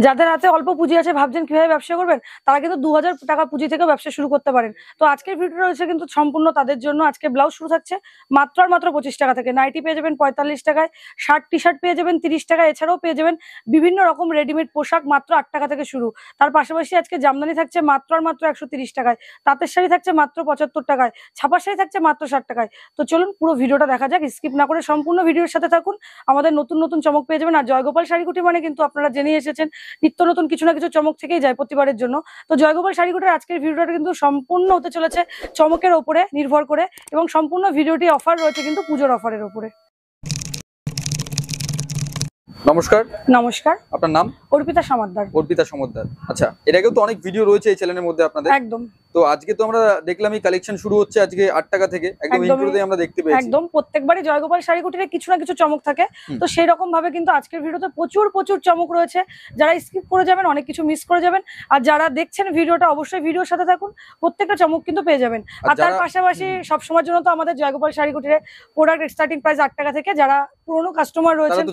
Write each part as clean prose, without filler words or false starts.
যাদের হাতে অল্প পুঁজি আছে, ভাবছেন কিভাবে ব্যবসা করবেন, তারা কিন্তু 2000 টাকা পুঁজি থেকে ব্যবসা শুরু করতে পারেন। তো আজকের ভিডিও রয়েছে কিন্তু সম্পূর্ণ তাদের জন্য। আজকে ব্লাউজ শুরু থাকছে মাত্র আর মাত্র 25 টাকা থেকে। নাইটি পেয়ে যাবেন 45 টাকায়, শার্ট টি শার্ট পেয়ে যাবেন 30 টাকায়, এছাড়াও পেয়ে যাবেন বিভিন্ন রকম রেডিমেড পোশাক মাত্র 8 টাকা থেকে শুরু। তার পাশাপাশি আজকে জামদানি থাকছে মাত্র আর মাত্র 130 টাকায়, তাঁতের শাড়ি থাকছে মাত্র 75 টাকায়, ছাপা শাড়ি থাকছে মাত্র 60 টাকায়। তো চলুন পুরো ভিডিওটা দেখা যাক, স্কিপ না করে সম্পূর্ণ ভিডিওর সাথে থাকুন। আমাদের নতুন নতুন চমক পেয়ে যাবেন। আর জয়গোপাল শাড়িকুটি মানে কিন্তু আপনারা জেনে এসেছেন, নিত্য নতুন কিছু না কিছু চমক থেকেই যায় প্রতিবারের জন্য। তো জয়গোপাল শাড়িকুটির আজকের ভিডিওটা কিন্তু সম্পূর্ণ হতে চলেছে চমকের ওপরে নির্ভর করে, এবং সম্পূর্ণ ভিডিওটি অফার রয়েছে কিন্তু পুজোর অফারের ওপরে। নমস্কার। নমস্কার, আপনার নাম? অর্পিতা সমাদ্দার। অর্পিতা সমাদ্দার। আচ্ছা, এর আগেও তো অনেক ভিডিও রয়েছে এই চ্যানেলের মধ্যে আপনাদের। একদম। তো আজকে তো আমরা দেখলাম এই কালেকশন শুরু হচ্ছে আজকে 8 টাকা থেকে, একদম ইন্ট্রোতেই আমরা দেখতে পেয়েছি। একদম, প্রত্যেকবারই জয়গোপাল শাড়িকুটিরে কিছু না কিছু চমক থাকে। তো সেই রকম ভাবে কিন্তু আজকের ভিডিওতে প্রচুর প্রচুর চমক রয়েছে। যারা স্কিপ করে যাবেন অনেক কিছু মিস করে যাবেন, আর যারা দেখছেন ভিডিওটা অবশ্যই ভিডিওর সাথে থাকুন, প্রত্যেকটা চমক কিন্তু পেয়ে যাবেন। আর তার পাশাপাশি সবসময়ের জন্য তো আমাদের জয়গোপাল শাড়িকুটিরে প্রোডাক্ট স্টার্টিং প্রাইস 8 টাকা থেকে। যারা পুরনো কাস্টমার রয়েছেন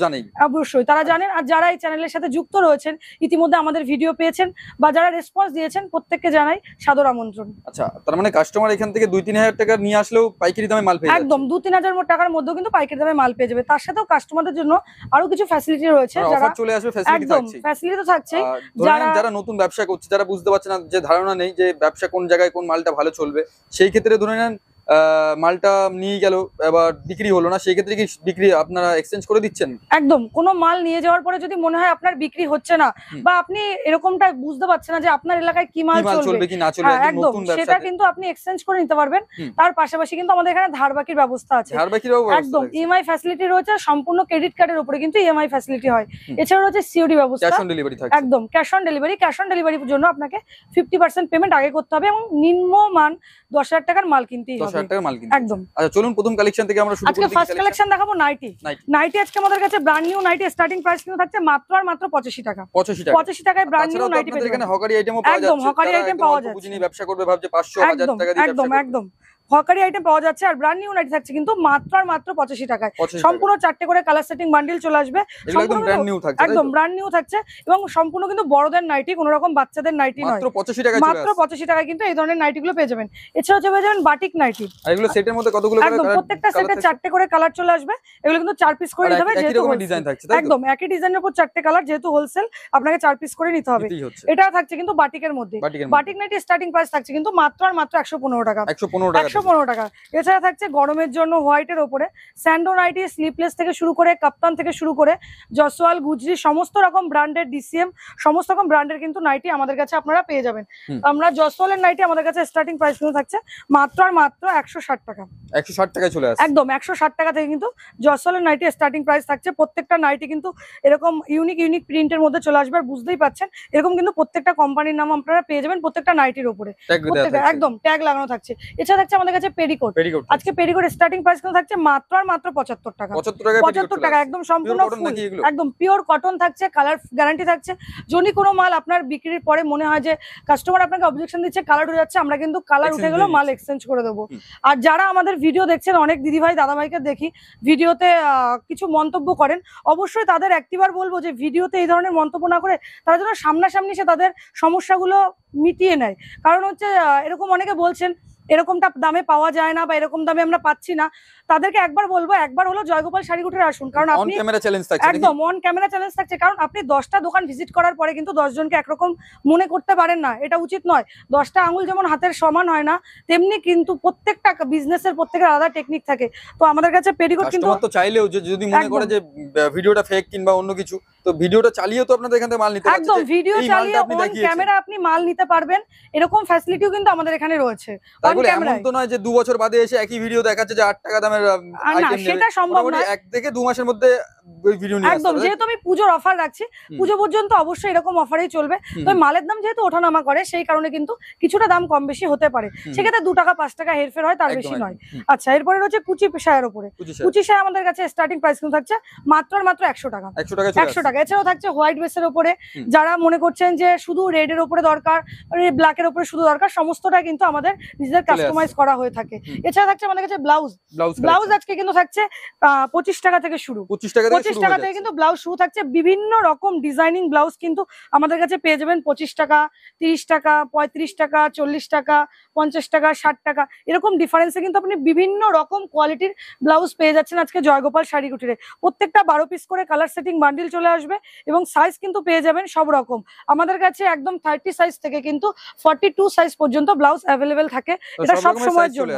অবশ্যই তারা জানেন, আর যারা এই চ্যানেলের সাথে যুক্ত রয়েছেন ইতিমধ্যে আমাদের ভিডিও পেয়েছেন বা যারা রেসপন্স দিয়েছেন, প্রত্যেককে জানাই সাদর আমন্ত্রণ। আচ্ছা, তার মানে কাস্টমার এখান থেকে 2-3 হাজার টাকা নিয়ে আসলেও পাইকারি দামে মাল পেয়ে যাবে। একদম 2-3 হাজার টাকার মধ্যেও কিন্তু পাইকারি দামে মাল পেয়ে যাবে। তার সাথেও কাস্টমারদের জন্য আরো কিছু ফ্যাসিলিটি রয়েছে। যারা চলে আসবে ফ্যাসিলিটি থাকছে। ফ্যাসিলিটি তো থাকছে। যারা নতুন ব্যবসা করছে, যারা বুঝতে পারছে না, যে ধারণা নেই যে ব্যবসা কোন জায়গায় কোন মালটা ভালো চলবে, সেই ক্ষেত্রে ধরে নেন মালটা নিয়ে গেল এবার বিক্রি হলো না, সেই ক্ষেত্রে কি বিক্রি আপনারা এক্সচেঞ্জ করে দিচ্ছেন? একদম, কোনো মাল নিয়ে যাওয়ার পরে যদি মনে হয় আপনার বিক্রি হচ্ছে না বা আপনি এরকমটা বুঝতে পারছেন না যে আপনার এলাকায় কি মাল চলবে কি না চলবে, একদম সেটা কিন্তু আপনি এক্সচেঞ্জ করে নিতে পারবেন। তার পাশাপাশি কিন্তু আমাদের এখানে ধার বাকির ব্যবস্থা আছে। একদম ইএমআই ফ্যাসিলিটি রয়েছে, সম্পূর্ণ ক্রেডিট কার্ডের উপরে কিন্তু ইএমআই ফ্যাসিলিটি হয়। এছাড়া রয়েছে সিওডি ব্যবস্থা, ক্যাশ অন ডেলিভারি থাকে। একদম cash on delivery. Cash on ডেলিভারির জন্য আপনাকে 50% পেমেন্ট আগে করতে হবে এবং নিম্নমান 10,000 টাকার মাল কিনতেই হবে। 10,000 টাকার মাল কিনতে। একদম। আচ্ছা, চলুন প্রথম কালেকশন থেকে আমরা শুরু করি। আজকে ফার্স্ট কালেকশন দেখাবো নাইটি। নাইটি আজকে আমাদের কাছে brand new nighty starting price কিন্তু থাকছে মাত্র আর মাত্র 85 টাকা। 85 টাকায় ব্র্যান্ড নিউ নাইটি পেয়ে যাবেন। এখানে হকারি আইটেমও পাওয়া যাচ্ছে। একদম হকারি আইটেম পাওয়া যাচ্ছে। বুঝিনি ব্যবসা করবে ভাবছে 500-1000 টাকা দিয়ে। একদম হকারি আইটেম পাওয়া যাচ্ছে। আর ব্র্যান্ড নিউ নাইটি থাকছে কিন্তু মাত্র আর মাত্র 85 টাকায়। সম্পূর্ণ 4টে করে কালার সেটিং বান্ডিল চলে আসবে। একদম ব্র্যান্ড নিউ থাকছে। একদম ব্র্যান্ড নিউ থাকছে এবং সম্পূর্ণ কিন্তু বড়দের নাইটি, কোনো রকম বাচ্চাদের নাইটি নয়। মাত্র 85 টাকায়, মাত্র 85 টাকায় কিন্তু এই ধরনের নাইটিগুলো পেয়ে যাবেন। এছাড়াও পেয়ে যাবেন বাটিক নাইটি। আর এগুলো সেটের মধ্যে কতগুলো করে? একদম প্রত্যেকটা সেটে 4টে করে কালার চলে আসবে। এগুলো কিন্তু 4 পিস করে নিতে হবে, যেহেতু ডিজাইন থাকছে। একদম একই ডিজাইনের উপর 4টে কালার, যেহেতু হোলসেল আপনাকে 4 পিস করে নিতে হবে। এটা থাকছে কিন্তু বাটিকের মধ্যে। বাটিক নাইটি স্টার্টিং প্রাইস থাকছে কিন্তু মাত্র আর মাত্র 115 টাকা। 115 টাকা। এছাড়া থাকছে গরমের জন্য হোয়াইটের ওপরে স্যান্ডো নাইটি, স্লিপলেস থেকে শুরু করে কাপ্তান থেকে শুরু করে জসওয়াল, গুজরি, সমস্ত রকম ব্র্যান্ডের, ডিসিএম সমস্ত রকম ব্র্যান্ডের কিন্তু নাইটি আমাদের কাছে আপনারা পেয়ে যাবেন। আমরা জসওয়ালের নাইটি আমাদের কাছে স্টার্টিং প্রাইস কিন্তু থাকছে মাত্র আর মাত্র 160 টাকা। 160 টাকায় চলে আসে। একদম 160 টাকা থেকে কিন্তু জসওয়ালের নাইটি স্টার্টিং প্রাইস থাকছে। প্রত্যেকটা নাইটি কিন্তু এরকম ইউনিক প্রিন্টের মধ্যে চলে আসবে। আর বুঝতেই পাচ্ছেন এরকম কিন্তু প্রত্যেকটা কোম্পানির নাম আপনারা পেয়ে যাবেন প্রত্যেকটা নাইটির উপরে। একদম ট্যাগ লাগানো থাকছে। এছাড়া থাকছে আমাদের কাছে পেরিকোট। আজকে পেরিকোট স্টার্টিং প্রাইস কিন্তু থাকছে মাত্র আর মাত্র 75 টাকা। 75 টাকা একদম সম্পূর্ণ ফুল, একদম পিওর কটন থাকছে, কালার গ্যারান্টি থাকছে। যদি কোনো মাল আপনার বিক্রির পরে মনে হয় যে কাস্টমার আপনাকে অবজেকশন দিচ্ছে কালার উঠে যাচ্ছে, আমরা কিন্তু কালার উঠে গেলেও মাল এক্সচেঞ্জ করে দেবো। আর যারা আমাদের ভিডিও দেখছেন, অনেক দিদিভাই দাদাভাইকে দেখি ভিডিওতে কিছু মন্তব্য করেন, অবশ্যই তাদের একটিবার বলবো যে ভিডিওতে এই ধরনের মন্তব্য না করে তারা যেন সামনাসামনি সে তাদের সমস্যাগুলো মিটিয়ে নেয়। কারণ হচ্ছে এরকম অনেকে বলছেন এরকমটা দামে পাওয়া যায় না বা এরকম দামে আমরা পাচ্ছি না, তাদেরকে একবার বলবো একবার হলো জয়গোপাল শাড়িকুটিরে আসুন। কারণ আপনি একদম অন ক্যামেরা চ্যালেঞ্জ থাকছে। কারণ আপনি 10টা দোকান ভিজিট করার পরে কিন্তু 10 জনকে একরকম মনে করতে পারেন না, এটা উচিত নয়। 10টা আঙুল যেমন হাতের সমান হয় না, তেমনি কিন্তু প্রত্যেকটা বিজনেসের প্রত্যেকের আলাদা টেকনিক থাকে। তো আমাদের কাছে পেরিকোট কিন্তু চাইলেও যদি মনে করে যে ভিডিওটা ফেক কিংবা অন্য কিছু, তো ভিডিওটা চালিয়ে তো আপনাদের এখান থেকে মাল নিতে পারবেন। একদম ভিডিও চালিয়ে অন ক্যামেরা আপনি মাল নিতে পারবেন, এরকম ফ্যাসিলিটিও কিন্তু আমাদের এখানে রয়েছে। এমন তো নয় যে 2 বছর বাদে এসে একই ভিডিও দেখাচ্ছে যে 8 টাকা দামের আইটেম নেবে, সেটা সম্ভব না। 1 থেকে 2 মাসের মধ্যে ওই ভিডিও নিয়ে আসতে হবে। একদম, যেহেতু আমি পুজোর অফার রাখছি, পুজো পর্যন্ত অবশ্যই এরকম অফারই চলবে। তবে মালের দাম যেহেতু ওঠানামা করে, সেই কারণে কিন্তু কিছুটা দাম কম বেশি হতে পারে। সেক্ষেত্রে 2 টাকা 5 টাকা হেরফের হয়, তার বেশি নয়। আচ্ছা, এরপরে রয়েছে কুচি শাড়ির উপরে। কুচি শাড়ি আমাদের কাছে স্টার্টিং প্রাইস কিন্তু থাকছে মাত্র আর মাত্র 100 টাকা। 100 টাকা। এছাড়াও থাকছে হোয়াইট বেসের উপরে, যারা মনে করছেন যে শুধু রেড এর উপরে দরকার, ব্ল্যাক এর উপরে শুধু দরকার, সমস্তটা কিন্তু আমাদের নিজেদের কাস্টমাইজ করা হয়ে থাকে। এছাড়া থাকছে আমাদের কাছে ব্লাউজ আজকে কিন্তু থাকছে 25 টাকা থেকে শুরু। 25 টাকা থেকে কিন্তু ব্লাউজ শুরু থাকছে। বিভিন্ন রকম ডিজাইনিং ব্লাউজ কিন্তু আমাদের কাছে পেয়ে যাবেন 25 টাকা, 30 টাকা, 35 টাকা, 40 টাকা, 50 টাকা, 60 টাকা, এরকম ডিফারেন্সে কিন্তু আপনি বিভিন্ন রকম কোয়ালিটির ব্লাউজ পেয়ে যাচ্ছেন আজকে জয়গোপাল শাড়ি কুটিরে। প্রত্যেকটা 12 পিস করে কালার সেটিং বান্ডিল চলে আসবে এবং সাইজ কিন্তু পেয়ে যাবেন সব রকম। আমাদের কাছে একদম 30 সাইজ থেকে কিন্তু 42 সাইজ পর্যন্ত ব্লাউজ অ্যাভেলেবেল থাকে। এটা সব সময়ের জন্য,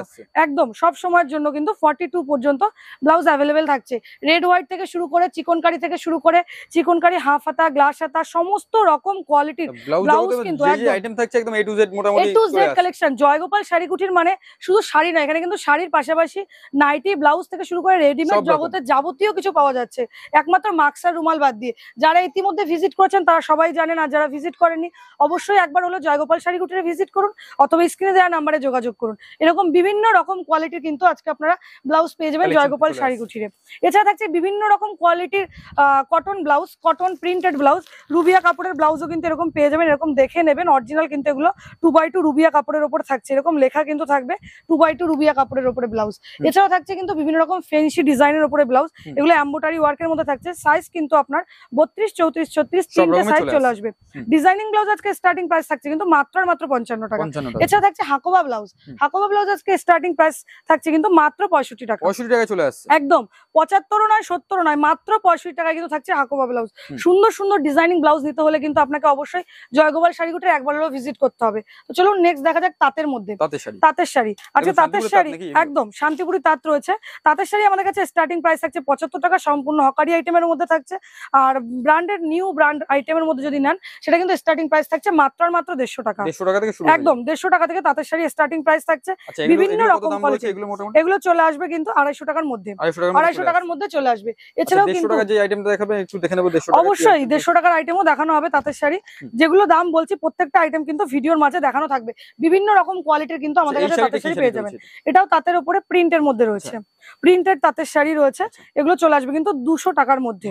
একদম সব সময়ের জন্য কিন্তু 42 পর্যন্ত ব্লাউজ অ্যাভেলেবেল থাকছে। রেড হোয়াইট থেকে শুরু করে চিকনকারি থেকে শুরু করে চিকনকারি হাফ হাতা, গ্লাস হাতা, সমস্ত রকম কোয়ালিটির ব্লাউজ কিন্তু আইটেম থাকছে একদম A to Z মোটামুটি A to Z collection. Joygopal sari কুটির মানে শুধু শাড়ি নয়, এখানে কিন্তু শাড়ির পাশাপাশি নাইটি, ব্লাউজ থেকে শুরু করে রেডিমেড জগতের যাবতীয় কিছু পাওয়া যাচ্ছে, একমাত্র মাক্সার রুমাল বাদ দিয়ে। যারা ইতিমধ্যে ভিজিট করেছেন তারা সবাই জানেন, আর যারা ভিজিট করেননি অবশ্যই একবার হলো জয়গোপাল শাড়ি কুটিরে ভিজিট করুন অথবা স্ক্রিনে দেওয়া নাম্বারে যোগাযোগ করুন। এরকম বিভিন্ন রকম কোয়ালিটির কিন্তু আজকে আপনারা ব্লাউজ পেয়ে যাবেন জয়গোপাল শাড়ি কুটিরে। এছাড়া থাকছে বিভিন্ন রকম কোয়ালিটির cotton blouse, cotton printed blouse, Rubia কাপড়ের ব্লাউজও কিন্তু এরকম পেয়ে যাবেন। এরকম দেখে নেবেন, অরিজিনাল কিন্তু এগুলো 2x2 রুবিয়া কাপড়ের উপর থাকছে, এরকম লেখা কিন্তু থাকবে 2x2 রুবিয়া কাপড়ের উপরে ব্লাউজ। এছাড়াও থাকছে কিন্তু বিভিন্ন রকম ফেন্সি ডিজাইনের উপরে ব্লাউজ, এগুলো এমব্রয়ডারি ওয়ার্কের মধ্যে থাকছে। সাইজ কিন্তু আপনার 32, 34, 36 তিনটে সাইজ চলে আসবে। ডিজাইনিং ব্লাউজ আজকে স্টার্টিং প্রাইস থাকছে কিন্তু মাত্র 55 টাকা। এছাড়া থাকছে হাকোবা ব্লাউজ, হাকোবা ব্লাউজ আজকে স্টার্টিং প্রাইস থাকছে কিন্তু মাত্র 65 টাকা। 65 টাকা চলে আসছে, একদম 75 নয়, 70 নয়, মাত্র 65 টাকায় কিন্তু থাকছে হাকোবা ব্লাউজ। সুন্দর সুন্দর ডিজাইনিং ব্লাউজ নিতে হলে কিন্তু আপনাকে অবশ্যই জয়গোপাল শাড়ি কুটির একবার হলেও ভিজিট করতে হবে। তো চলুন নেক্সট দেখা যাক তাঁতের মধ্যে। তাঁতের শাড়ি আজকে তাঁতের শাড়ি একদম শান্তিপুরি তাঁত রয়েছে। তাঁতের শাড়ি আমাদের কাছে স্টার্টিং প্রাইস থাকছে 75 টাকা, সম্পূর্ণ হকারি আইটেমের মধ্যে থাকছে। আর ব্র্যান্ডেড নিউ ব্র্যান্ড আইটেমের মধ্যে যদি নেন সেটা কিন্তু স্টার্টিং প্রাইস থাকছে মাত্র 150 টাকা। 150 টাকা থেকে শুরু, একদম 150 টাকা থেকে তাঁতের শাড়ি স্টার্টিং প্রাইস থাকছে। বিভিন্ন রকম কোয়ালিটি, এগুলো চলে আসবে কিন্তু 250 টাকার মধ্যে, 250 টাকার মধ্যে চলে আসবে। এছাড়াও কিন্তু 150 টাকা যে আইটেমটা দেখাবে একটু দেখে নেব। 150 টাকা অবশ্যই 150 টাকার আইটেমও দেখানো হবে তাঁতের শাড়ি। যেগুলো দাম বলছি প্রত্যেকটা আইটেম কিন্তু ভিডিওর মাঝে দেখানো থাকবে। বিভিন্ন রকম কোয়ালিটির কিন্তু আমাদের কাছে তাঁতের শাড়ি পেয়ে যাবেন। এটাও তাঁতের উপরে প্রিন্টের মধ্যে রয়েছে, প্রিন্টেড তাঁতের শাড়ি রয়েছে। এগুলো চলে আসবে কিন্তু 200 টাকার মধ্যে,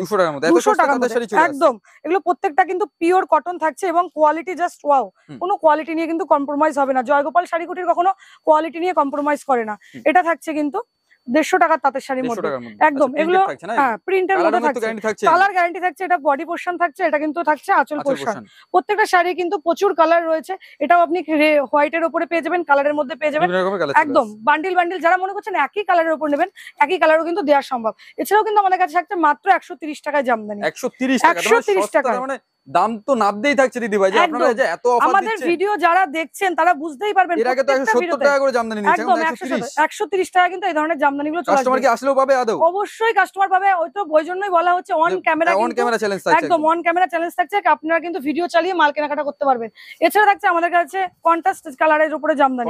200 টাকার মধ্যে একদম। এগুলো প্রত্যেকটা কিন্তু পিওর কটন থাকছে এবং কোয়ালিটি জাস্ট ওয়াও। কোনো কোয়ালিটি নিয়ে কিন্তু কম্প্রোমাইজ হবে না। জয়গোপাল শাড়ি কুটির কখনো কোয়ালিটি নিয়ে কম্প্রোমাইজ করে না। এটা থাকছে কিন্তু 150 টাকার তাঁতের শাড়ির মধ্যে একদম। এগুলো হ্যাঁ প্রিন্টের মধ্যে থাকছে, কালার গ্যারান্টি থাকছে। এটা বডি পোরশন থাকছে, এটা কিন্তু থাকছে আঁচল পোরশন। প্রত্যেকটা শাড়ি কিন্তু প্রচুর কালার রয়েছে। এটাও আপনি হোয়াইটের উপরে পেয়ে যাবেন, কালারের মধ্যে পেয়ে যাবেন, একদম বান্ডিল বান্ডিল। যারা মনে করছেন একই কালারের উপর নেবেন, একই কালারও কিন্তু দেওয়া সম্ভব। এছাড়াও কিন্তু আমাদের কাছে থাকছে মাত্র 130 টাকায় জামদানি। 130 টাকা মানে দাম তো নাবদেই থাকছে দিদি ভাই। যে আপনারা যে এত অফার দিচ্ছেন, আমাদের ভিডিও যারা দেখছেন তারা বুঝতেই পারবেন। এর আগে তো 170 টাকা করে জামদানি নিচ্ছেন, এখন 130 টাকা কিন্তু এই ধরনের জামদানিগুলো চলে আসবে। কাস্টমার কি আসলেও পাবে আদৌ? অবশ্যই কাস্টমার পাবে। ওই তো ওই জন্যই বলা হচ্ছে অন ক্যামেরা চ্যালেঞ্জ থাকছে, একদম অন ক্যামেরা চ্যালেঞ্জ থাকছে। আপনারা কিন্তু ভিডিও চালিয়ে মাল কেনাকাটা করতে পারবেন। এছাড়া থাকছে আমাদের কাছে কন্ট্রাস্ট কালারের উপরে জামদানি,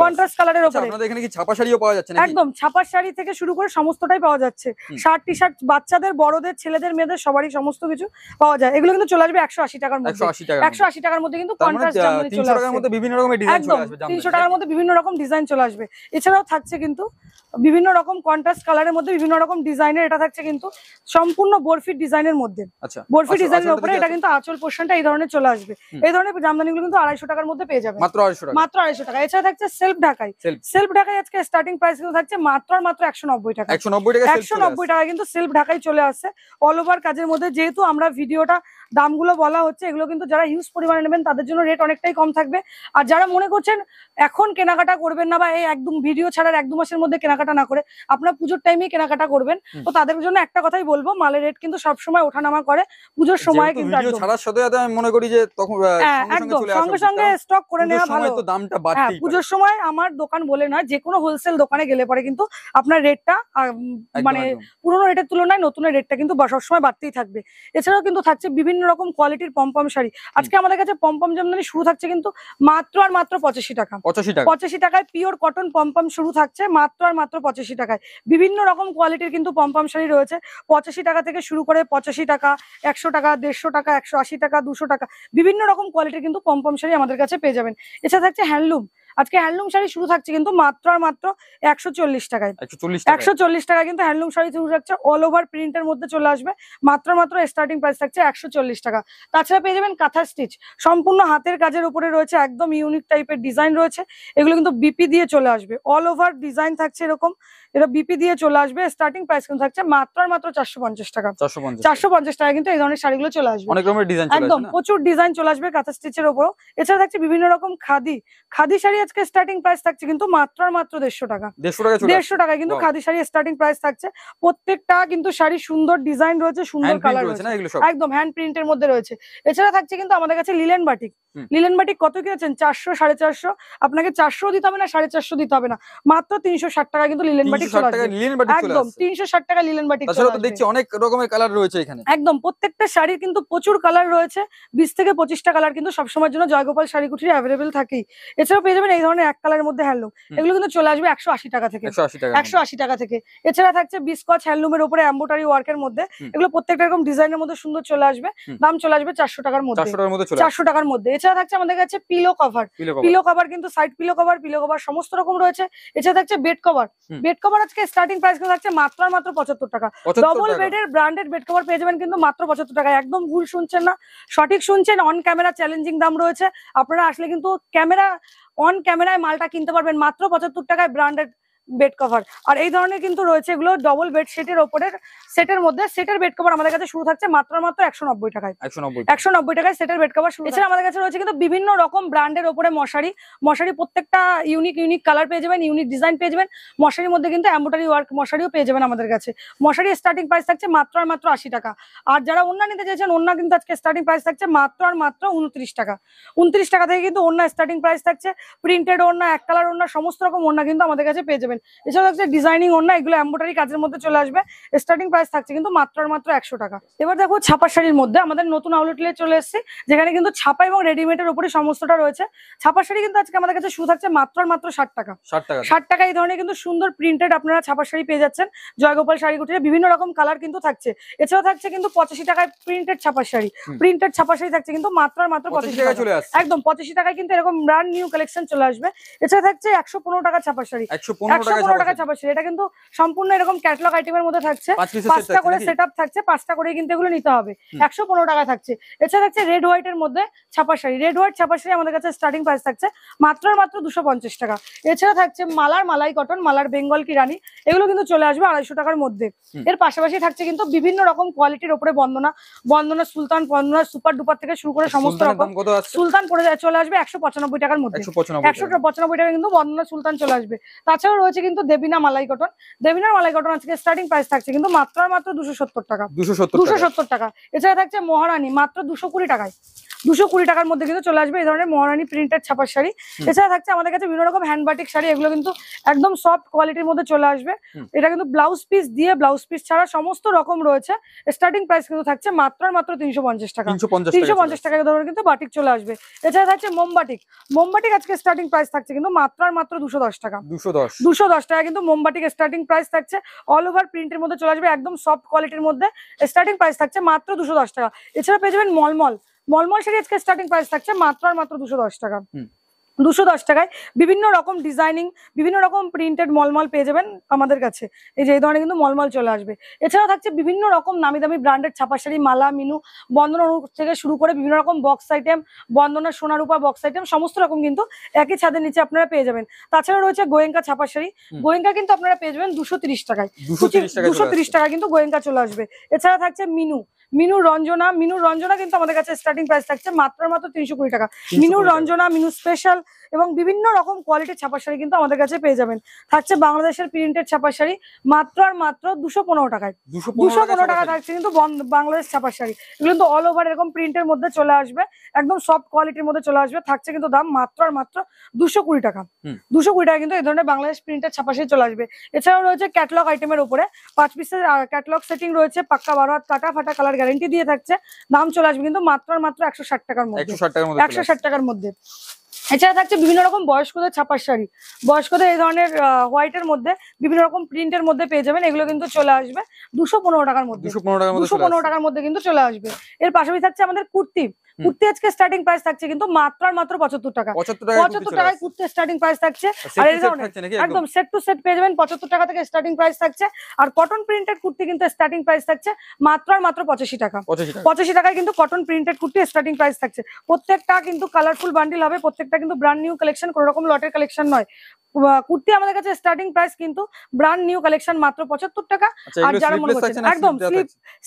কন্ট্রাস্ট কালারের উপরে। আপনাদের এখানে কি ছাপা শাড়িও পাওয়া যাচ্ছে নাকি? একদম ছাপা শাড়ি থেকে শুরু করে সমস্তটাই পাওয়া যাচ্ছে। শার্ট টি শার্ট বাচ্চাদের, বড়দের, ছেলেদের, মেয়েদের সবারই সমস্ত কিছু পাওয়া যায়। এগুলো কিন্তু চলে আসবে 180 টাকার মধ্যে। 180 টাকার মধ্যে কিন্তু কন্ট্রাস্ট জামদানি চলে আসবে। 300 টাকার মধ্যে বিভিন্ন রকমের ডিজাইন চলে আসবে। 300 টাকার মধ্যে বিভিন্ন রকম ডিজাইন চলে আসবে। এছাড়াও থাকছে কিন্তু বিভিন্ন রকম কন্ট্রাস্ট কালারের মধ্যে বিভিন্ন রকম ডিজাইনের। এটা থাকছে কিন্তু সম্পূর্ণ বরফি ডিজাইনের মধ্যে। আচ্ছা, বরফি ডিজাইনের উপরে এটা কিন্তু আঁচল পোরশনটা এই ধরনের চলে আসবে। এই ধরনের জামদানিগুলো কিন্তু 250 টাকার মধ্যে পেয়ে যাবেন, মাত্র 250 টাকা, মাত্র 250 টাকা। এছাড়া থাকছে সেলফ ঢাকাই, সেলফ ঢাকাই আজকে স্টার্টিং প্রাইস কিন্তু থাকছে মাত্র 190 টাকা। 190 টাকা কিন্তু সেলফ ঢাকাই চলে আসছে অল ওভার কাজের মধ্যে। যেহেতু আমরা ভিডিওটা দামগুলো বলা হচ্ছে, এগুলো কিন্তু যারা হিউজ পরিমাণে নেবেন তাদের জন্য রেট অনেকটাই কম থাকবে। আর যারা মনে করছেন এখন কেনাকাটা করবেন না বা এই একদম ভিডিও ছাড়ার 1-2 মাসের মধ্যে কেনাকাটা না করে আপনার পুজোর টাইমে কেনাকাটা করবেন, তো তাদের জন্য একটা কথাই বলবো, মালের রেট কিন্তু সবসময় ওঠানামা করে। পুজোর সময় কিন্তু ভিডিও ছাড়ার সাথে সাথে আমি মনে করি যে তখন একদম সঙ্গে সঙ্গে স্টক করে নেওয়া ভালো। তো দামটা বাড়তেই পারে। পুজোর সময় আমার দোকান বলে নয়, যে কোনো হোলসেল দোকানে গেলে পরে কিন্তু আপনার রেটটা মানে পুরোনো রেটের তুলনায় নতুনের রেটটা কিন্তু সবসময় বাড়তেই থাকবে। এছাড়াও কিন্তু থাকছে বিভিন্ন রকম কোয়ালিটির পমপম শাড়ি। আজকে আমাদের কাছে পমপম জামদানি শুরু থাকছে কিন্তু মাত্র আর মাত্র 85 টাকা। 85 টাকায় পিওর কটন পমপম শুরু থাকছে মাত্র আর মাত্র 85 টাকায়। বিভিন্ন রকম কোয়ালিটির কিন্তু পমপম শাড়ি রয়েছে। 85 টাকা থেকে শুরু করে 85 টাকা, 100 টাকা, 150 টাকা, 180 টাকা, 200 টাকা, বিভিন্ন রকম কোয়ালিটির কিন্তু পমপম শাড়ি আমাদের কাছে পেয়ে যাবেন। এছাড়া থাকছে হ্যান্ডলুম, আজকে হ্যান্ডলুম শাড়ি শুরু থাকছে কিন্তু মাত্র আর মাত্র 140 টাকায়। 140 টাকায় কিন্তু হ্যান্ডলুম শাড়ি শুরু থাকছে, অল ওভার প্রিন্টের মধ্যে চলে আসবে। মাত্র স্টার্টিং প্রাইস থাকছে 140 টাকা। তাছাড়া পেয়ে যাবেন কাঁথা স্টিচ, সম্পূর্ণ হাতের কাজের উপরে রয়েছে, একদম ইউনিক টাইপের ডিজাইন রয়েছে। এগুলো কিন্তু বিপি দিয়ে চলে আসবে, অল ওভার ডিজাইন থাকছে এরকম, এটা বিপি দিয়ে চলে আসবে। স্টার্টিং প্রাইস কিন্তু থাকছে মাত্র 450 টাকা। 450 টাকা কিন্তু এই ধরনের শাড়িগুলো চলে আসবে। অনেক রকমের ডিজাইন চলে আসবে, একদম প্রচুর ডিজাইন চলে আসবে কাঁথা স্টিচের উপরও। এছাড়া থাকছে বিভিন্ন রকম খাদি শাড়ি, আজকে স্টার্টিং প্রাইস থাকছে কিন্তু মাত্র 150 টাকা। 150 টাকায় কিন্তু খাদি শাড়ি স্টার্টিং প্রাইস থাকছে। প্রত্যেকটা কিন্তু শাড়ি সুন্দর ডিজাইন রয়েছে, সুন্দর কালার রয়েছে, একদম হ্যান্ড প্রিন্টের মধ্যে রয়েছে। এছাড়া থাকছে কিন্তু আমাদের কাছে লিলেন বাটিক। লিলেন বাটিক কত কিনেছেন? 400, 450। আপনাকে 400 দিতে হবে না, 450 দিতে হবে না, মাত্র 360 টাকা কিন্তু লিলেন বাটিক চলে আসবে। একদম 360 টাকা লিলেন বাটিক চলে আসবে। দেখছি অনেক রকমের কালার রয়েছে এখানে। একদম প্রত্যেকটা শাড়ির কিন্তু প্রচুর কালার রয়েছে, 20 থেকে 25টা কালার কিন্তু সবসময়ের জন্য জয়গোপাল শাড়ি কুঠিরে অ্যাভেলেবেল থাকেই। এছাড়াও পেয়ে যাবেন এই ধরনের এক কালারের মধ্যে হ্যান্ডলুম, এগুলো কিন্তু চলে আসবে 180 টাকা থেকে। 180 টাকা থেকে। এছাড়া থাকছে বিস্কচ হ্যান্ডলুমের উপরে এমব্রয়ডারি ওয়ার্কের মধ্যে, এগুলো প্রত্যেকটা এরকম ডিজাইনের মধ্যে সুন্দর চলে আসবে। দাম চলে আসবে 400 টাকার মধ্যে। 400 টাকার মধ্যে। এছাড়া থাকছে আমাদের কাছে পিলো কভার কিন্তু সাইড পিলো কভার সমস্ত রকম রয়েছে। এছাড়া থাকছে বেড কভার আজকে স্টার্টিং প্রাইস থাকছে মাত্র 75 টাকা। ডবল বেডের ব্র্যান্ডেড বেড কভার পেয়ে যাবেন কিন্তু মাত্র 75 টাকা। একদম ভুল শুনছেন না, সঠিক শুনছেন। অন ক্যামেরা চ্যালেঞ্জিং দাম রয়েছে, আপনারা আসলে কিন্তু অন ক্যামেরায় মালটা কিনতে পারবেন মাত্র 75 টাকায় ব্র্যান্ডেড বেড কভার। আর এই ধরনের কিন্তু রয়েছে এগুলো ডবল বেড সেটের ওপরের সেটের মধ্যে। সেটের বেড কভার আমাদের কাছে শুরু থাকছে মাত্র 190 টাকায়। 190 টাকায় সেটের বেড কভার শুরু। এছাড়া আমাদের কাছে রয়েছে কিন্তু বিভিন্ন রকম ব্র্যান্ডের ওপরে মশারি প্রত্যেকটা ইউনিক কালার পেয়ে যাবেন, ইউনিক ডিজাইন পেয়ে যাবেন। মশারির মধ্যে কিন্তু এমব্রয়ডারি ওয়ার্ক মশারিও পেয়ে যাবেন আমাদের কাছে। মশারি স্টার্টিং প্রাইস থাকছে মাত্র 80 টাকা। আর যারা ওন্না নিতে চাইছেন, ওন্না কিন্তু আজকে স্টার্টিং প্রাইস থাকছে মাত্র 29 টাকা। 29 টাকা থেকে কিন্তু ওন্না স্টার্টিং প্রাইস থাকছে। প্রিন্টেড ওন্না, এক কালার ওন্না, সমস্ত রকম ওন্না কিন্তু আমাদের কাছে পেয়ে যাবেন। এছাড়া থাকছে ডিজাইনিং ওন্না, এগুলো এমব্রয়ডারি কাজের মধ্যে চলে আসবে। স্টার্টিং প্রাইস থাকছে কিন্তু মাত্র 100 টাকা। এবার দেখো ছাপা শাড়ির মধ্যে আমাদের নতুন আউটলেটে চলে এসেছে, যেখানে কিন্তু ছাপা এবং রেডিমেডের উপরে সমস্তটা রয়েছে। ছাপা শাড়ি কিন্তু আজকে আমাদের কাছে শুরু থাকছে মাত্র 60 টাকা। 60 টাকা এই ধরনের কিন্তু সুন্দর প্রিন্টেড আপনারা ছাপা শাড়ি পেয়ে যাচ্ছেন জয়গোপাল শাড়ি কুটিরে। বিভিন্ন রকম কালার কিন্তু থাকছে। এছাড়াও থাকছে কিন্তু 85 টাকায় প্রিন্টেড ছাপা শাড়ি থাকছে কিন্তু মাত্র 85 টাকা চলে আসছে। একদম 85 টাকায় কিন্তু এরকম ব্র্যান্ড নিউ কালেকশন চলে আসবে। এছাড়া থাকছে 115 টাকা ছাপা শাড়ি। 115 টাকা ছাপা শাড়ি, এটা কিন্তু সম্পূর্ণ এরকম ক্যাটালগ আইটেমের মধ্যে থাকছে। 5টা করে সেটআপ থাকছে, 5টা করে কিন্তু এগুলো নিতে হবে। 115 টাকা থাকছে। এছাড়া থাকছে রেড হোয়াইটের মধ্যে ছাপা শাড়ি। রেড হোয়াইট ছাপা শাড়ি আমাদের কাছে স্টার্টিং প্রাইস থাকছে মাত্র 250 টাকা। এছাড়া থাকছে মালাই কটন, মালার বেঙ্গল কি রানী, এগুলো কিন্তু চলে আসবে 250 টাকার মধ্যে। এর পাশাপাশি থাকছে কিন্তু বিভিন্ন রকম কোয়ালিটির উপরে বন্দনা সুলতান, বন্দনা সুপার ডুপার থেকে শুরু করে সমস্ত রকম সুলতান পড়ে চলে আসবে 195 টাকার মধ্যে। 195 টাকা কিন্তু বন্দনা সুলতান চলে আসবে। তাছাড়াও রয়েছে কিন্তু দেবিনার মালাই কটন আজকে স্টার্টিং প্রাইস থাকছে কিন্তু মাত্র 270 টাকা। 270 টাকা। এছাড়া থাকছে মহারানী মাত্র 220 টাকায়। 220 টাকার মধ্যে কিন্তু চলে আসবে এই ধরনের মহারানী প্রিন্টেড ছাপার শাড়ি। এছাড়া থাকছে আমাদের কাছে বিভিন্ন রকম হ্যান্ড বাটিক শাড়ি, এগুলো কিন্তু একদম সফট কোয়ালিটির মধ্যে চলে আসবে। এটা কিন্তু ব্লাউজ পিস দিয়ে, ব্লাউজ পিস ছাড়া সমস্ত রকম রয়েছে। স্টার্টিং প্রাইস কিন্তু থাকছে মাত্র 350 টাকা। 350 টাকা ধরনের কিন্তু বাটিক চলে আসবে। এছাড়া থাকছে মোমবাটিক আজকে স্টার্টিং প্রাইস থাকছে কিন্তু মাত্র 210 টাকা। 210 টাকা কিন্তু মোমবাটিক স্টার্টিং প্রাইস থাকছে। অল ওভার প্রিন্টের মধ্যে চলে আসবে, একদম সফট কোয়ালিটির মধ্যে স্টার্টিং প্রাইস থাকছে মাত্র 210 টাকা। এছাড়া পেয়ে যাবেন মলমল শাড়ি আজকে স্টার্টিং প্রাইস থাকছে মাত্র 210 টাকা। 210 টাকায় বিভিন্ন রকম ডিজাইনিং, বিভিন্ন রকম প্রিন্টেড মলমল পেয়ে যাবেন আমাদের কাছে। এই যে এই ধরনের কিন্তু মলমল চলে আসবে। এছাড়াও থাকছে বিভিন্ন রকম নামি দামি ব্র্যান্ডেড ছাপা শাড়ি, মালা, মিনু, বন্দনা থেকে শুরু করে বিভিন্ন রকম বক্স আইটেম, বন্দনা সোনারূপা বক্স আইটেম, সমস্ত রকম কিন্তু একই ছাদের নিচে আপনারা পেয়ে যাবেন। তাছাড়া রয়েছে গোয়েঙ্কা ছাপা শাড়ি, গোয়েঙ্কা কিন্তু আপনারা পেয়ে যাবেন 230 টাকায়। 230 টাকা কিন্তু গোয়েঙ্কা চলে আসবে। এছাড়া থাকছে মিনুর রঞ্জনা কিন্তু আমাদের কাছে স্টার্টিং প্রাইস থাকছে মাত্র 320 টাকা। মিনুর রঞ্জনা, মিনু স্পেশাল এবং বিভিন্ন রকম কোয়ালিটির ছাপা শাড়ি কিন্তু আমাদের কাছে পেয়ে যাবেন। থাকছে বাংলাদেশের প্রিন্টেড ছাপা শাড়ি মাত্র 215 টাকায়। 215 টাকা থাকছে কিন্তু বাংলাদেশ ছাপা শাড়ি। এগুলো কিন্তু অল ওভার এরকম প্রিন্টের মধ্যে চলে আসবে, একদম সফট কোয়ালিটির মধ্যে চলে আসবে। থাকছে কিন্তু দাম মাত্র 220 টাকা। 220 টাকা কিন্তু এই ধরনের বাংলাদেশ প্রিন্টেড ছাপা শাড়ি চলে আসবে। এছাড়াও রয়েছে ক্যাটালগ আইটেমের উপরে 5 পিসের ক্যাটালগ সেটিং রয়েছে, পাক্কা 12 হাত কাটা ফাটা কালার গ্যারান্টি দিয়ে থাকছে। দাম চলে আসবে কিন্তু মাত্র 160 টাকার মধ্যে। 160 টাকার মধ্যে। এছাড়া থাকছে বিভিন্ন রকম বয়স্কদের ছাপার শাড়ি, বয়স্কদের এই ধরনের হোয়াইটের মধ্যে বিভিন্ন রকম প্রিন্টের মধ্যে পেয়ে যাবেন। এগুলো কিন্তু চলে আসবে 215 টাকার মধ্যে। 215 টাকার মধ্যে কিন্তু চলে আসবে। এর পাশাপাশি থাকছে আমাদের কুর্তি আজকে স্টার্টিং প্রাইস থাকছে কিন্তু মাত্র আর মাত্র 75 টাকা। 75 টাকায় কুর্তি স্টার্টিং প্রাইস থাকছে। আর এই একদম সেট টু সেট পেয়ে যাবেন 75 টাকা থেকে স্টার্টিং প্রাইস থাকছে। আর কটন প্রিন্টেড কুর্তি কিন্তু স্টার্টিং প্রাইস থাকছে মাত্র আর মাত্র 85 টাকা। 85 টাকায় কিন্তু cotton printed kurti starting price থাকছে। প্রত্যেকটা কিন্তু কালারফুল বান্ডিল হবে, প্রত্যেকটা কিন্তু ব্র্যান্ড নিউ কালেকশন, কোনো রকম লটের কালেকশন নয়। কুর্তি আমাদের কাছে স্টার্টিং প্রাইস কিন্তু ব্র্যান্ড নিউ কালেকশন মাত্র 75 টাকা। আর যারা মনে করছেন একদম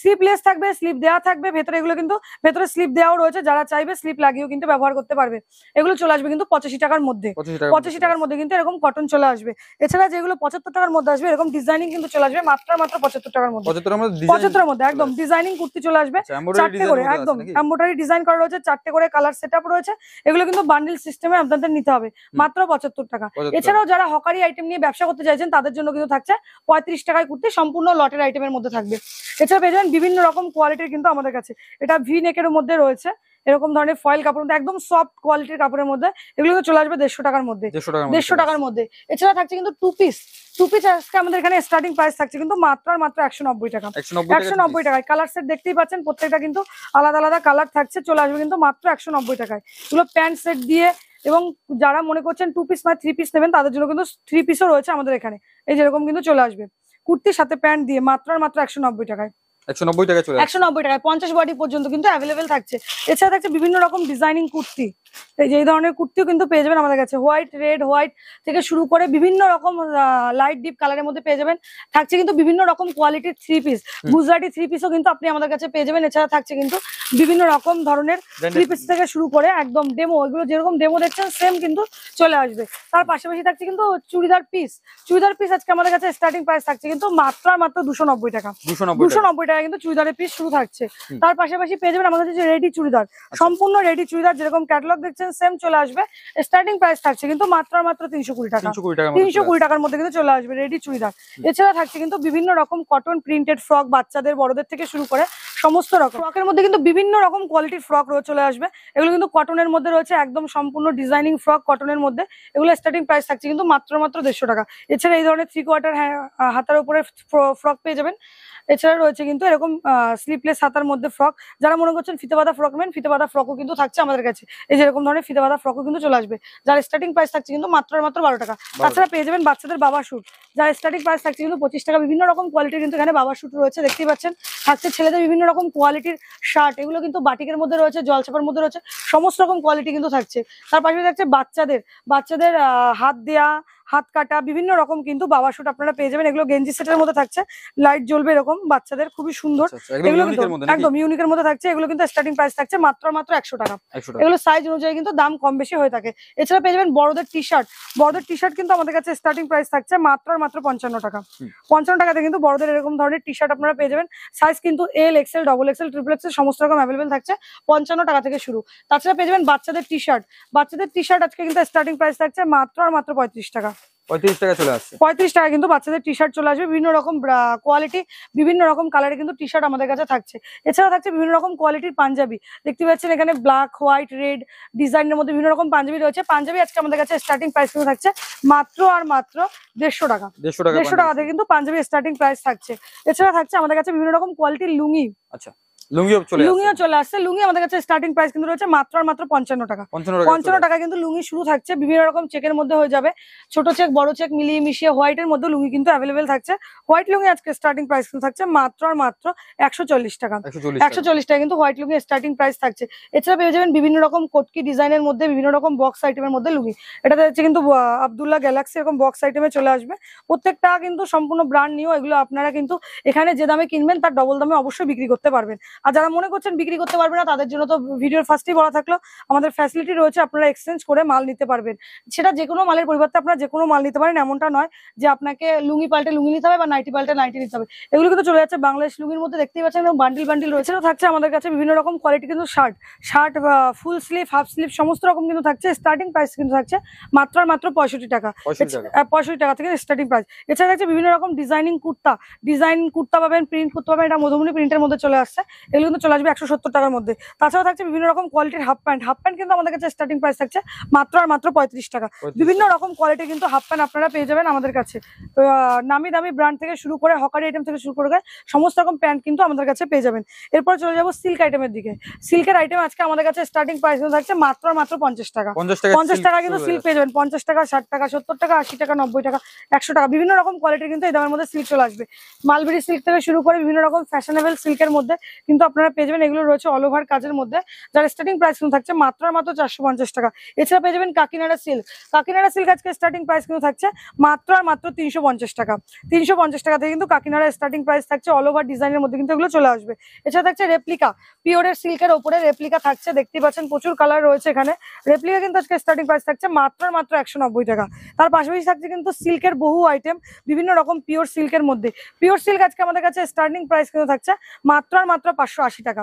স্লিপলেস থাকবে, স্লিপ দেওয়া থাকবে ভেতরে, এগুলো কিন্তু ভেতরে স্লিপ দেওয়াও রয়েছে, যারা চাইবে স্লিপ লাগিয়েও কিন্তু ব্যবহার করতে পারবে। এগুলো চলে আসবে কিন্তু 85 টাকার মধ্যে। 85 টাকার মধ্যে কিন্তু এরকম কটন চলে আসবে। এছাড়া যেগুলো 75 টাকার মধ্যে আসবে এরকম ডিজাইনিং কিন্তু চলে আসবে মাত্র 75 টাকার মধ্যে। 75 এর মধ্যে একদম ডিজাইনিং কুর্তি চলে আসবে, 4টে করে একদম এমব্রয়ডারি ডিজাইন করা রয়েছে, 4টে করে কালার সেটআপ রয়েছে। এগুলো কিন্তু বান্ডিল সিস্টেমে আপনাদের নিতে হবে মাত্র 75 টাকা। এছাড়াও যারা হকারি আইটেম নিয়ে ব্যবসা করতে চাইছেন তাদের জন্য কিন্তু থাকছে 35 টাকায় কুর্তি, সম্পূর্ণ লটের আইটেমের মধ্যে থাকবে। এছাড়া পেয়ে যাবেন বিভিন্ন রকম কোয়ালিটির কিন্তু আমাদের কাছে, এটা ভি নেকের মধ্যে রয়েছে, এরকম ধরনের ফয়েল কাপড়ের মধ্যে একদম সফট কোয়ালিটির কাপড়ের মধ্যে, এগুলো চলে আসবে 150 টাকার মধ্যে। 150 টাকার মধ্যে। এছাড়া থাকছে কিন্তু টু পিস আজকে আমাদের এখানে স্টার্টিং প্রাইস থাকছে কিন্তু মাত্র আর মাত্র 190 টাকা। 190 টাকায় কালার সেট দেখতেই পাচ্ছেন, প্রত্যেকটা কিন্তু আলাদা আলাদা কালার থাকছে, চলে আসবে কিন্তু মাত্র 190 টাকায়। এগুলো প্যান্ট সেট দিয়ে, এবং যারা মনে করছেন 2 পিস বা 3 পিস নেবেন তাদের জন্য কিন্তু 3 পিসও রয়েছে আমাদের এখানে। এই যেরকম কিন্তু চলে আসবে কুর্তির সাথে প্যান্ট দিয়ে মাত্র আর মাত্র 190 টাকায়। 190 টাকায় 50 বডি পর্যন্ত কিন্তু অ্যাভেলেবেল থাকছে। এছাড়া থাকছে বিভিন্ন রকম ডিজাইনিং কুর্তি, এই ধরনের কুর্তিও কিন্তু পেয়ে যাবেন আমাদের কাছে। হোয়াইট, রেড, হোয়াইট থেকে শুরু করে বিভিন্ন রকম লাইট ডিপ কালারের মধ্যে পেয়ে যাবেন। থাকছে কিন্তু বিভিন্ন রকম কোয়ালিটির 3 পিস, গুজরাটি 3 পিসও কিন্তু আপনি আমাদের কাছে পেয়ে যাবেন। এছাড়া থাকছে কিন্তু বিভিন্ন রকম ধরনের 3 পিস থেকে শুরু করে একদম ডেমো, এগুলো যেরকম ডেমো দেখছেন সেম কিন্তু চলে আসবে। তার পাশাপাশি থাকছে কিন্তু চুড়িদার পিস আজকে আমাদের কাছে স্টার্টিং প্রাইস থাকছে কিন্তু মাত্র আর মাত্র 290 টাকা। 290 টাকা কিন্তু চুড়িদারের পিস শুরু থাকছে। তার পাশাপাশি পেয়ে যাবেন আমাদের কাছে রেডি চুড়িদার, সম্পূর্ণ রেডি চুড়িদার যেরকম ক্যাটালগ দেখছেন সেম চলে আসবে। স্টার্টিং প্রাইস থাকছে কিন্তু মাত্র আর মাত্র 320 টাকা। 320 টাকার মধ্যে কিন্তু চলে আসবে রেডি চুড়িদার। এছাড়া থাকছে কিন্তু বিভিন্ন রকম কটন প্রিন্টেড ফ্রক, বাচ্চাদের বড়দের থেকে শুরু করে সমস্ত রকম ফ্রকের মধ্যে কিন্তু বিভিন্ন রকম কোয়ালিটির ফ্রক চলে আসবে। এগুলো কিন্তু কটনের মধ্যে রয়েছে, একদম সম্পূর্ণ ডিজাইনিং ফ্রক কটনের মধ্যে। এগুলো স্টার্টিং প্রাইস থাকছে কিন্তু মাত্র 150 টাকা। এছাড়া এই ধরনের 3/4 হাতার উপরে ফ্রক পেয়ে যাবেন। এছাড়া রয়েছে কিন্তু এরকম স্লিপলেস হাতার মধ্যে ফ্রক, যারা মনে করছেন ফিতে বাঁধা ফ্রক নেবেন, ফিতে বাঁধা ফ্রকও কিন্তু থাকছে আমাদের কাছে। এই যেরকম ধরনের ফিতে বাঁধা ফ্রকও কিন্তু চলে আসবে, যার স্টার্টিং প্রাইস থাকছে কিন্তু মাত্র 12 টাকা। তাছাড়া পেয়ে যাবেন বাচ্চাদের বাবা শুট, যার স্টার্টিং প্রাইস থাকছে কিন্তু 25 টাকা। বিভিন্ন রকম কোয়ালিটির কিন্তু এখানে বাবা শুট রয়েছে, দেখতেই পাচ্ছেন। থাকছে ছেলেদের বিভিন্ন রকম কোয়ালিটির শার্ট, এগুলো কিন্তু বাটিকের মধ্যে রয়েছে, জলছাপার মধ্যে রয়েছে, সমস্ত রকম কোয়ালিটি কিন্তু থাকছে। তার পাশাপাশি থাকছে বাচ্চাদের হাত দেয়া, হাত কাটা বিভিন্ন রকম কিন্তু বাবা শুট আপনারা পেয়ে যাবেন। এগুলো গেঞ্জি সেটের মধ্যে থাকছে, লাইট জ্বলবে এরকম, বাচ্চাদের খুবই সুন্দর। এগুলো কিন্তু একদম ইউনিকের মধ্যে থাকছে। এগুলো কিন্তু স্টার্টিং প্রাইস থাকছে মাত্র 100 টাকা। এগুলো সাইজ অনুযায়ী কিন্তু দাম কম বেশি হয়ে থাকে। এছাড়া পেয়ে যাবেন বড়দের টি শার্ট কিন্তু আমাদের কাছে স্টার্টিং প্রাইস থাকছে মাত্র 55 টাকা। 55 টাকাতে কিন্তু বড়দের এরকম ধরনের টি শার্ট আপনারা পেয়ে যাবেন। সাইজ কিন্তু L, XL, double XL, triple XL সমস্ত রকম অ্যাভেলেবেল থাকছে 55 টাকা থেকে শুরু। তাছাড়া পেয়ে যাবেন বাচ্চাদের টি শার্ট আজকে কিন্তু স্টার্টিং প্রাইস থাকছে মাত্র 35 টাকা। 35 টাকা চলে আসছে। 35 টাকা কিন্তু বাচ্চাদের টি শার্ট চলে আসবে। বিভিন্ন রকম কোয়ালিটি, বিভিন্ন রকম কালারে কিন্তু টি শার্ট আমাদের কাছে থাকছে। এছাড়া থাকছে বিভিন্ন রকম কোয়ালিটির পাঞ্জাবি, দেখতে পাচ্ছেন এখানে ব্ল্যাক, হোয়াইট, রেড ডিজাইনের মধ্যে বিভিন্ন রকম পাঞ্জাবি রয়েছে। পাঞ্জাবি আজকে আমাদের কাছে স্টার্টিং প্রাইস কিন্তু থাকছে মাত্র আর মাত্র 150 টাকা। 150 টাকা থেকে কিন্তু পাঞ্জাবি স্টার্টিং প্রাইস থাকছে। এছাড়া থাকছে আমাদের কাছে বিভিন্ন রকম কোয়ালিটির লুঙ্গি। আচ্ছা, লুঙ্গিও চলে আসছে। লুঙ্গি আমাদের কাছে স্টার্টিং প্রাইস কিন্তু রয়েছে মাত্র আর মাত্র 55 টাকা। 55 টাকা কিন্তু লুঙ্গি শুরু থাকছে। বিভিন্ন রকম চেকের মধ্যে হয়ে যাবে, ছোট চেক বড় চেক মিলিয়ে মিশিয়ে হোয়াইটের মধ্যে লুঙ্গি কিন্তু অ্যাভেলেবেল থাকছে। হোয়াইট লুঙ্গি আজকে স্টার্টিং প্রাইস কিন্তু থাকছে মাত্র আর মাত্র 140 টাকা। 140 টাকা কিন্তু হোয়াইট লুঙ্গি স্টার্টিং প্রাইস থাকছে। এছাড়া পেয়ে যাবেন বিভিন্ন রকম কোটকি ডিজাইনের মধ্যে, বিভিন্ন রকম বক্স আইটেমের মধ্যে লুঙ্গি। এটাতে হচ্ছে কিন্তু আব্দুল্লাহ গ্যালাক্সি এরকম বক্স আইটেমে চলে আসবে। প্রত্যেকটা কিন্তু সম্পূর্ণ ব্র্যান্ড নিউ। এগুলো আপনারা কিন্তু এখানে যে দামে কিনবেন তার ডবল দামে অবশ্যই বিক্রি করতে পারবেন। আর যারা মনে করছেন বিক্রি করতে পারবে না তাদের জন্য তো ভিডিওর ফার্স্টেই বলা থাকলো, আমাদের ফ্যাসিলিটি রয়েছে, আপনারা এক্সচেঞ্জ করে মাল নিতে পারবেন। সেটা যে কোনো মালের পরিবর্তে আপনারা যে কোনো মাল নিতে পারেন, এমনটা নয় যে আপনাকে লুঙ্গি পাল্টে লুঙ্গি নিতে হবে বা নাইটি পাল্টে নাইটি নিতে হবে। এগুলো কিন্তু চলে যাচ্ছে বাংলাদেশ লুঙ্গির মধ্যে, দেখতেই পাচ্ছেন বান্ডিল রয়েছে। থাকছে আমাদের কাছে বিভিন্ন রকম কোয়ালিটি কিন্তু shirt full sleeve, half sleeve সমস্ত রকম কিন্তু থাকছে। স্টার্টিং প্রাইস কিন্তু থাকছে মাত্র 65 টাকা। 65 টাকা থেকে স্টার্টিং প্রাইস। এছাড়া থাকছে বিভিন্ন রকম ডিজাইন কুর্তা পাবেন, প্রিন্ট কুর্তা পাবেন। এটা মধুমণি প্রিন্টের মধ্যে চলে আসছে। এগুলো কিন্তু চলে আসবে 170 টাকার মধ্যে। তাছাড়াও থাকছে বিভিন্ন রকম কোয়ালিটির হাফ প্যান্ট কিন্তু আমাদের কাছে স্টার্টিং প্রাইস থাকছে মাত্র আর মাত্র 35 টাকা। বিভিন্ন রকম কোয়ালিটির কিন্তু হাফ প্যান্ট আপনারা পেয়ে যাবেন আমাদের কাছে। নামি দামি ব্র্যান্ড থেকে শুরু করে হকারি আইটেম থেকে শুরু করে সমস্ত রকম প্যান্ট কিন্তু আমাদের কাছে পেয়ে যাবেন। এরপর চলে যাবো সিল্ক আইটেমের দিকে। সিল্কের আইটেম আজকে আমাদের কাছে স্টার্টিং প্রাইস থাকছে মাত্র আর মাত্র 50 টাকা। 50 টাকা কিন্তু সিল্ক পেয়ে যাবেন। 50 টাকা, 60 টাকা, 70 টাকা, 80 টাকা, 90 টাকা, 100 টাকা, বিভিন্ন রকম কোয়ালিটির কিন্তু এই দামের মধ্যে সিল্ক চলে আসবে। মালবেরি সিল্ক থেকে শুরু করে বিভিন্ন রকম ফ্যাশনেবল সিল্কের মধ্যে কিন্তু আপনারা পেয়ে যাবেন। এগুলো রয়েছে অল ওভার কাজের মধ্যে, যার স্টার্টিং প্রাইস কিন্তু থাকছে মাত্র আর মাত্র 450 টাকা। এছাড়া পেয়ে যাবেন কাকিনাড়া সিল্ক। কাকিনাড়া সিল্ক আজকে স্টার্টিং প্রাইস কিন্তু থাকছে মাত্র আর মাত্র 350 টাকা। 350 টাকা থেকে কিন্তু কাকিনাড়া স্টার্টিং প্রাইস থাকছে। অল ওভার ডিজাইনের মধ্যে কিন্তু এগুলো চলে আসবে। এছাড়া থাকছে রেপ্লিকা, পিওরের সিল্কের ওপরে রেপ্লিকা থাকছে, দেখতে পাচ্ছেন প্রচুর কালার রয়েছে এখানে। রেপ্লিকা কিন্তু আজকে স্টার্টিং প্রাইস থাকছে মাত্র আর মাত্র 190 টাকা। তার পাশাপাশি থাকছে কিন্তু সিল্কের বহু আইটেম বিভিন্ন রকম পিওর সিল্কের মধ্যে। পিওর সিল্ক আজকে আমাদের কাছে স্টার্টিং প্রাইস কিন্তু থাকছে মাত্র আর মাত্র 580 টাকা।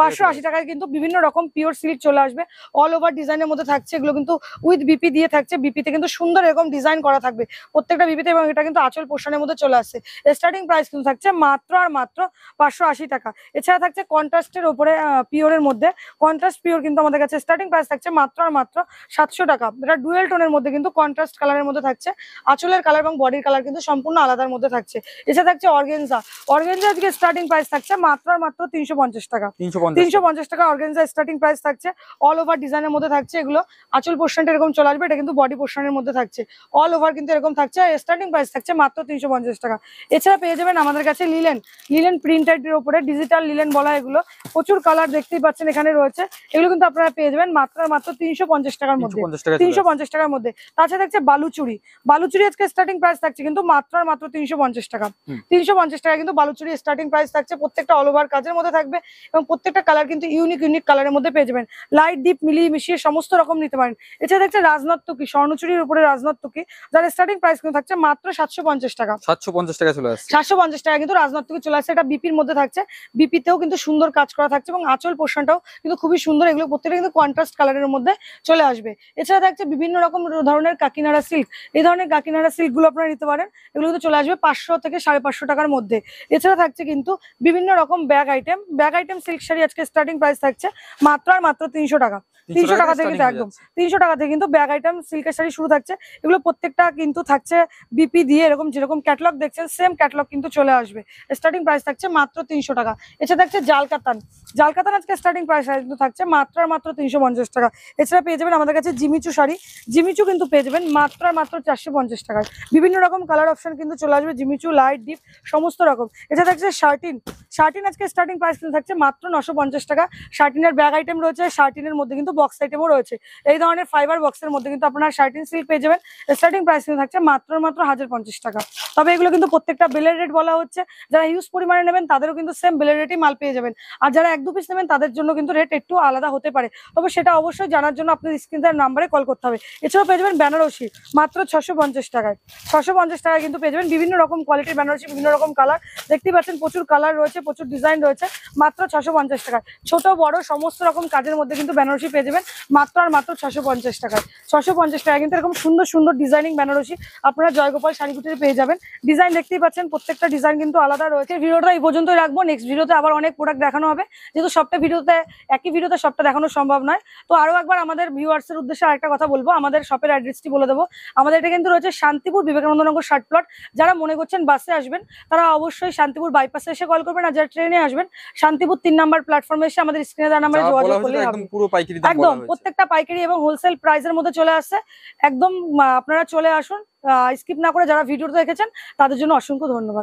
580 টাকায় কিন্তু বিভিন্ন রকম পিওর সিল্ক চলে আসবে। অল ওভার ডিজাইনের মধ্যে থাকছে। এগুলো কিন্তু উইথ বিপি দিয়ে থাকছে। বিপিতে কিন্তু সুন্দর এরকম ডিজাইন করা থাকবে প্রত্যেকটা বিপিতে, এবং এটা কিন্তু আঁচল পোর্শনের মধ্যে চলে আসছে। স্টার্টিং প্রাইস কিন্তু থাকছে মাত্র আর মাত্র 580 টাকা। এছাড়া থাকছে কন্ট্রাস্টের উপরে পিওরের মধ্যে, কন্ট্রাস্ট পিওর কিন্তু আমাদের কাছে স্টার্টিং প্রাইস থাকছে মাত্র আর মাত্র 700 টাকা। এটা ডুয়েল টোনের মধ্যে কিন্তু কন্ট্রাস্ট কালারের মধ্যে থাকছে। আঁচলের কালার এবং বডির কালার কিন্তু সম্পূর্ণ আলাদার মধ্যে থাকছে। এছাড়া থাকছে অর্গেনজা। অর্গেনজা আজকে স্টার্টিং প্রাইস থাকছে মাত্র আর মাত্র 350 টাকা। 350 টাকা অর্গেনজা স্টার্টিং প্রাইস থাকছে। অল ওভার ডিজাইনের মধ্যে থাকছে। এগুলো আঁচল পোর্শনটা এরকম চলে আসবে, এটা কিন্তু বডি পোর্শনের মধ্যে থাকছে। অল ওভার কিন্তু এরকম থাকছে। স্টার্টিং প্রাইস থাকছে মাত্র 350 টাকা। এছাড়া পেয়ে যাবেন আমাদের কাছে লিলেন প্রিন্টেড উপরে, ডিজিটাল লিলেন বলা এগুলো। প্রচুর কালার দেখতেই পাচ্ছেন এখানে রয়েছে। এগুলো কিন্তু আপনারা পেয়ে যাবেন মাত্র আর মাত্র 350 টাকার মধ্যে। 350 টাকার মধ্যে। তাছাড়া থাকছে বালুচুরি। বালুচুরি আজকে স্টার্টিং প্রাইস থাকছে কিন্তু মাত্র আর মাত্র 350 টাকা। 350 টাকা কিন্তু বালুচুরি স্টার্টিং প্রাইস থাকছে। প্রত্যেকটা অল ওভার কাজের মধ্যে থাকবে এবং প্রত্যেকটা কালার কিন্তু ইউনিক কালারের মধ্যে পেয়ে যাবেন। লাইট ডিপ মিলিয়ে মিশিয়ে সমস্ত রকম নিতে পারেন। এছাড়া থাকছে রাজনর্তকী, স্বর্ণচুরির উপরে রাজনর্তকী, যার স্টার্টিং প্রাইস কিন্তু থাকছে মাত্র 750 টাকা। 750 টাকা চলে আসছে। 750 টাকা কিন্তু রাজনর্তকী চলে আসছে। এটা বিপির মধ্যে থাকছে। বিপিতেও কিন্তু সুন্দর কাজ করা থাকছে এবং আঁচল পোর্শনটাও কিন্তু খুবই সুন্দর। এগুলো প্রত্যেকটা কিন্তু কন্ট্রাস্ট কালারের মধ্যে চলে আসবে। এছাড়া থাকছে বিভিন্ন রকম ধরনের কাকিনাড়া সিল্ক। এই ধরনের কাকিনাড়া সিল্ক গুলো আপনারা নিতে পারেন। এগুলো কিন্তু চলে আসবে 500 থেকে 550 টাকার মধ্যে। এছাড়া থাকছে কিন্তু বিভিন্ন রকম ব্যাগ আইটেম সিল্ক শাড়ি আজকে স্টার্টিং প্রাইস থাকছে মাত্র আর মাত্র 300 টাকা। 300 টাকা থেকে কিন্তু একদম 300 টাকা থেকে কিন্তু ব্যাগ আইটেম সিল্কের শাড়ি শুরু থাকছে। এগুলো প্রত্যেকটা কিন্তু থাকছে বিপি দিয়ে, এরকম যেরকম ক্যাটালগ দেখছেন সেম ক্যাটালগ কিন্তু চলে আসবে। স্টার্টিং প্রাইস থাকছে মাত্র 300 টাকা। এছাড়া থাকছে জালকাতান আজকে স্টার্টিং প্রাইস কিন্তু থাকছে মাত্র আর মাত্র 350 টাকা। এছাড়া পেয়ে যাবেন আমাদের কাছে জিমিচু শাড়ি। জিমিচু কিন্তু পেয়ে যাবেন মাত্র আর মাত্র 450 টাকায়। বিভিন্ন রকম কালার অপশন কিন্তু চলে আসবে। জিমিচু, লাইট, ডিপ সমস্ত রকম। এছাড়া থাকছে শার্টিন আজকে স্টার্টিং প্রাইস কিন্তু থাকছে মাত্র 950 টাকা। শার্টিনের ব্যাগ আইটেম রয়েছে, শার্টিনের মধ্যে কিন্তু বক্স আইটেমও রয়েছে। এই ধরনের ফাইবার বক্সের মধ্যে কিন্তু আপনারা শার্টিন সিল্ক পেয়ে যাবেন। স্টার্টিং প্রাইস কিন্তু থাকছে মাত্র 1050 টাকা। তবে এগুলো কিন্তু প্রত্যেকটা বেলের রেট বলা হচ্ছে। যারা ইউজ পরিমাণে নেবেন তাদেরও কিন্তু সেম বেলের রেটই মাল পেয়ে যাবেন। আর যারা 1-2 পিস নেবেন তাদের জন্য কিন্তু রেট একটু আলাদা হতে পারে। তবে সেটা অবশ্যই জানার জন্য আপনার স্ক্রিনের নাম্বারে কল করতে হবে। এছাড়াও পেয়ে যাবেন বেনারসি মাত্র 650 টাকায়। 650 টাকায় কিন্তু পেয়ে যাবেন বিভিন্ন রকম কোয়ালিটির বেনারসি, বিভিন্ন রকম কালার দেখতেই পাচ্ছেন। প্রচুর কালার রয়েছে, প্রচুর ডিজাইন রয়েছে। মাত্র 650 টাকায় ছোট বড় সমস্ত রকম কাজের মধ্যে কিন্তু বেনারসি পেয়ে যাবেন মাত্র আর মাত্র 650 টাকায়। 650 টাকায় কিন্তু এরকম সুন্দর ডিজাইনিং বেনারসি আপনারা জয়গোপাল শাড়িকুটিতে পেয়ে যাবেন। ডিজাইন দেখতেই পাচ্ছেন, প্রত্যেকটা ডিজাইন কিন্তু আলাদা রয়েছে। ভিডিওটা এই পর্যন্তই রাখবো। নেক্সট ভিডিওতে আবার অনেক প্রোডাক্ট দেখানো হবে, যেহেতু একই ভিডিওতে সবটা দেখানো সম্ভব নয়। তো আরো একবার আমাদের ভিউয়ার্সের উদ্দেশ্যে আরেকটা কথা বলবো, আমাদের শপের অ্যাড্রেসটি বলে দেবো। আমাদের এটা কিন্তু রয়েছে শান্তিপুর বিবেকানন্দ নগর 60 প্লট। যারা মনে করছেন বাসে আসবেন তারা অবশ্যই শান্তিপুর বাইপাসে এসে কল করবেন। আর যারা ট্রেনে আসবেন শান্তিপুর 3 নাম্বার প্ল্যাটফর্মে এসে আমাদের স্ক্রিনে দেওয়া নাম্বারে যোগাযোগ করলেই হবে। একদম প্রত্যেকটা পাইকারি এবং হোলসেল প্রাইসের মধ্যে চলে আসছে। একদম আপনারা চলে আসুন, স্কিপ না করে। যারা ভিডিওটা দেখেছেন তাদের জন্য অসংখ্য ধন্যবাদ।